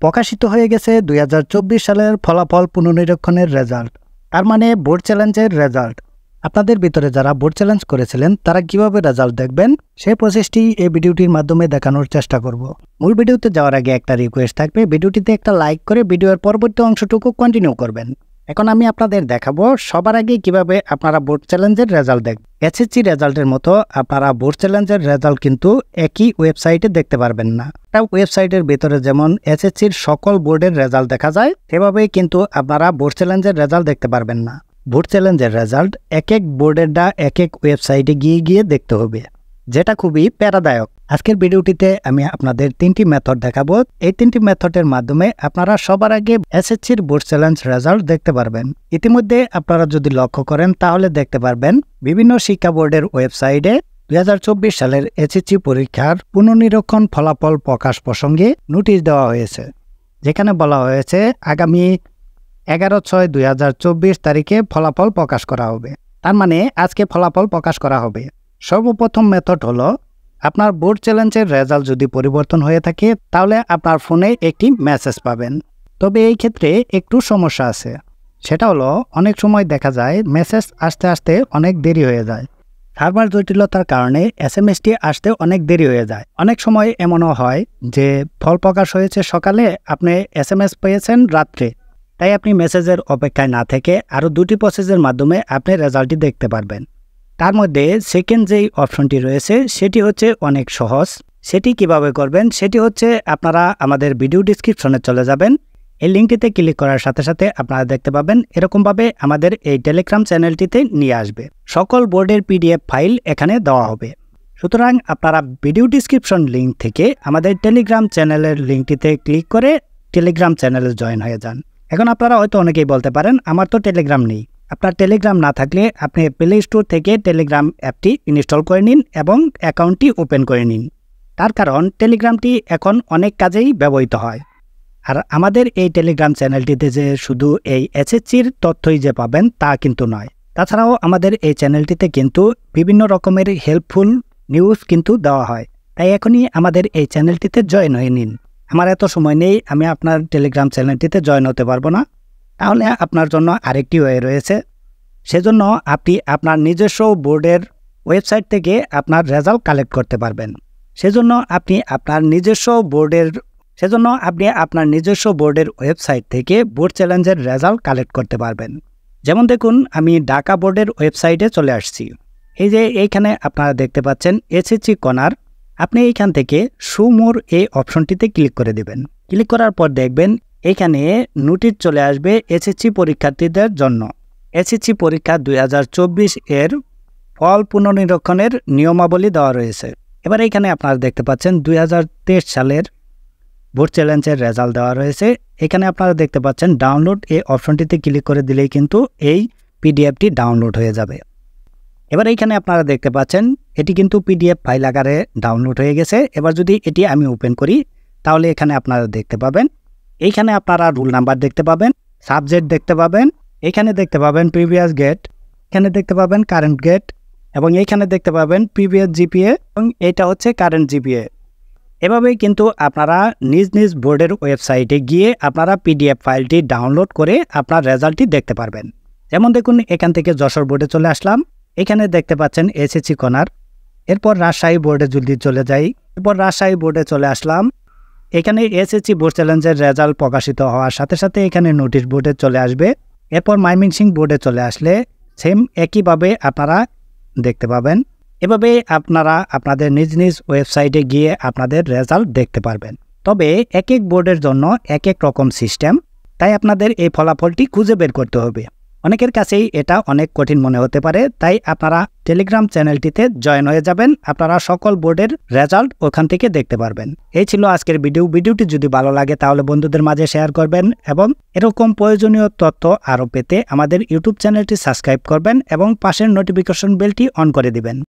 প্রকাশিত হয়ে গেছে 2024 সালের ফলাফল পুনর্নিরীক্ষণের রেজাল্ট, তার মানে বোর্ড চ্যালেঞ্জের রেজাল্ট। আপনাদের ভিতরে যারা বোর্ড চ্যালেঞ্জ করেছিলেন তারা কিভাবে রেজাল্ট দেখবেন সেই প্রসেসটি এই ভিডিওটির মাধ্যমে দেখানোর চেষ্টা করব। মূল ভিডিওতে যাওয়ার আগে একটা রিকোয়েস্ট থাকবে, ভিডিওটিতে একটা লাইক করে ভিডিওর পরবর্তী অংশটুকু কন্টিনিউ করবেন। এখন আমি আপনাদের দেখাবো সবার আগে কিভাবে আপনারা বোর্ড চ্যালেঞ্জের রেজাল্ট দেখবেন। এসএসসি রেজাল্টের মতো আপনারা বোর্ড চ্যালেঞ্জের রেজাল্ট কিন্তু একই ওয়েবসাইটে দেখতে পারবেন না। একটা ওয়েবসাইটের ভিতরে যেমন এসএসসির সকল বোর্ডের রেজাল্ট দেখা যায়, সেভাবেই কিন্তু আপনারা বোর্ড চ্যালেঞ্জের রেজাল্ট দেখতে পারবেন না। বোর্ড চ্যালেঞ্জের রেজাল্ট এক এক বোর্ডেরটা এক এক ওয়েবসাইটে গিয়ে দেখতে হবে, যেটা খুবই প্যারাদায়ক। আজকের ভিডিওটিতে আমি আপনাদের 3টি মেথড দেখাবো। এই 3টি মেথডের মাধ্যমে আপনারা সবার আগে এসএসসির বোর্ড চ্যালেঞ্জ রেজাল্ট দেখতে পারবেন। ইতিমধ্যে আপনারা যদি লক্ষ্য করেন তাহলে দেখতে পারবেন বিভিন্ন শিক্ষা বোর্ডের ওয়েবসাইটে 2024 সালের এসএসসি পরীক্ষার পুনর্নিরীক্ষণ ফলাফল প্রকাশ প্রসঙ্গে নোটিশ দেওয়া হয়েছে, যেখানে বলা হয়েছে আগামী 11/6/2024 তারিখে ফলাফল প্রকাশ করা হবে। তার মানে আজকে ফলাফল প্রকাশ করা হবে। সর্বপ্রথম মেথড হলো, আপনার বোর্ড চ্যালেঞ্জের রেজাল্ট যদি পরিবর্তন হয়ে থাকে তাহলে আপনার ফোনে একটি মেসেজ পাবেন। তবে এই ক্ষেত্রে একটু সমস্যা আছে, সেটা হলো অনেক সময় দেখা যায় মেসেজ আসতে অনেক দেরি হয়ে যায়। সার্ভার জটিলতার কারণে এসএমএসটি আসতে অনেক দেরি হয়ে যায়। অনেক সময় এমনও হয় যে ফল প্রকাশ হয়েছে সকালে, আপনি এসএমএস পেয়েছেন রাত্রে, তাই আপনি মেসেজের অপেক্ষায় না থেকে আরও 2টি প্রসেসের মাধ্যমে আপনি রেজাল্টটি দেখতে পারবেন। তার মধ্যে সেকেন্ড যেই অপশনটি রয়েছে সেটি হচ্ছে অনেক সহজ। সেটি কিভাবে করবেন সেটি হচ্ছে, আপনারা আমাদের ভিডিও ডিসক্রিপশনে চলে যাবেন। এই লিঙ্কটিতে ক্লিক করার সাথে সাথে আপনারা দেখতে পাবেন এরকমভাবে আমাদের এই টেলিগ্রাম চ্যানেলটিতে নিয়ে আসবে। সকল বোর্ডের পিডিএফ ফাইল এখানে দেওয়া হবে। সুতরাং আপনারা ভিডিও ডিসক্রিপশন লিঙ্ক থেকে আমাদের টেলিগ্রাম চ্যানেলের লিঙ্কটিতে ক্লিক করে টেলিগ্রাম চ্যানেলে জয়েন হয়ে যান। এখন আপনারা হয়তো অনেকেই বলতে পারেন আমার তো টেলিগ্রাম নেই। আপনার টেলিগ্রাম না থাকলে আপনি প্লে স্টোর থেকে টেলিগ্রাম অ্যাপটি ইনস্টল করে নিন এবং অ্যাকাউন্টটি ওপেন করে নিন। তার কারণ টেলিগ্রামটি এখন অনেক কাজেই ব্যবহৃত হয়। আর আমাদের এই টেলিগ্রাম চ্যানেলটিতে যে শুধু এই এসএসসির তথ্যই যে পাবেন তা কিন্তু নয়, তাছাড়াও আমাদের এই চ্যানেলটিতে কিন্তু বিভিন্ন রকমের হেল্পফুল নিউজ কিন্তু দেওয়া হয়। তাই এখনই আমাদের এই চ্যানেলটিতে জয়েন হয়ে নিন। আমার এত সময় নেই, আমি আপনার টেলিগ্রাম চ্যানেলটিতে জয়েন হতে পারবো না। তাহলে আপনার জন্য আরেকটি ওয়ে রয়েছে। সেজন্য আপনি আপনার নিজস্ব বোর্ডের ওয়েবসাইট থেকে আপনার রেজাল্ট কালেক্ট করতে পারবেন। সেজন্য আপনি আপনার নিজস্ব বোর্ডের ওয়েবসাইট থেকে বোর্ড চ্যালেঞ্জের রেজাল্ট কালেক্ট করতে পারবেন। যেমন দেখুন, আমি ঢাকা বোর্ডের ওয়েবসাইটে চলে আসছি। এই যে এইখানে আপনারা দেখতে পাচ্ছেন এসএসসি কর্নার। আপনি এইখান থেকে শো মোর এই অপশনটিতে ক্লিক করে দেবেন। ক্লিক করার পর দেখবেন এখানে নোটিশ চলে আসবে এসএসসি পরীক্ষার্থীদের জন্য। এসএসসি পরীক্ষা 2024 এর ফল পুনর্নিরীক্ষণের নিয়মাবলী দেওয়া রয়েছে। এবার এখানে আপনারা দেখতে পাচ্ছেন 2023 সালের বোর্ড চ্যালেঞ্জের রেজাল্ট দেওয়া রয়েছে। এখানে আপনারা দেখতে পাচ্ছেন ডাউনলোড এই অপশনটিতে ক্লিক করে দিলেই কিন্তু এই পিডিএফটি ডাউনলোড হয়ে যাবে। এবার এইখানে আপনারা দেখতে পাচ্ছেন এটি কিন্তু পিডিএফ ফাইল আকারে ডাউনলোড হয়ে গেছে। এবার যদি এটি আমি ওপেন করি তাহলে এখানে আপনারা দেখতে পাবেন, এইখানে আপনারা রুল নাম্বার দেখতে পাবেন, সাবজেক্ট দেখতে পাবেন, এখানে দেখতে পাবেন প্রিভিয়াস গেট, এখানে দেখতে পাবেন কারেন্ট গেট, এবং এইখানে দেখতে পাবেন প্রিভিয়াস জিপিএ, এবং এটা হচ্ছে কারেন্ট জিপিএ। এভাবেই কিন্তু আপনারা নিজ নিজ বোর্ডের ওয়েবসাইটে গিয়ে আপনারা পিডিএফ ফাইলটি ডাউনলোড করে আপনার রেজাল্টটি দেখতে পারবেন। যেমন দেখুন, এখান থেকে যশোর বোর্ডে চলে আসলাম, এখানে দেখতে পাচ্ছেন এসএসসি কর্নার। এরপর রাজশাহী বোর্ডে যদি চলে যাই, এরপর রাজশাহী বোর্ডে চলে আসলাম। এখানে এসএসসি বোর্ড চ্যালেঞ্জের রেজাল্ট প্রকাশিত হওয়ার সাথে সাথে এখানে নোটিশ বোর্ডে চলে আসবে। এরপর ময়মনসিংহ বোর্ডে চলে আসলে সেম একইভাবে আপনারা দেখতে পাবেন। এভাবে আপনারা আপনাদের নিজ নিজ ওয়েবসাইটে গিয়ে আপনাদের রেজাল্ট দেখতে পারবেন। তবে এক এক বোর্ডের জন্য এক এক রকম সিস্টেম, তাই আপনাদের এই ফলাফলটি খুঁজে বের করতে হবে। অনেকের কাছেই এটা অনেক কঠিন মনে হতে পারে, তাই আপনারা টেলিগ্রাম চ্যানেলটিতে জয়েন হয়ে যাবেন। আপনারা সকল বোর্ডের রেজাল্ট ওখান থেকে দেখতে পারবেন। এই ছিল আজকের ভিডিওটি যদি ভালো লাগে তাহলে বন্ধুদের মাঝে শেয়ার করবেন, এবং এরকম প্রয়োজনীয় তথ্য আরও পেতে আমাদের ইউটিউব চ্যানেলটি সাবস্ক্রাইব করবেন এবং পাশের নোটিফিকেশন বেলটি অন করে দিবেন।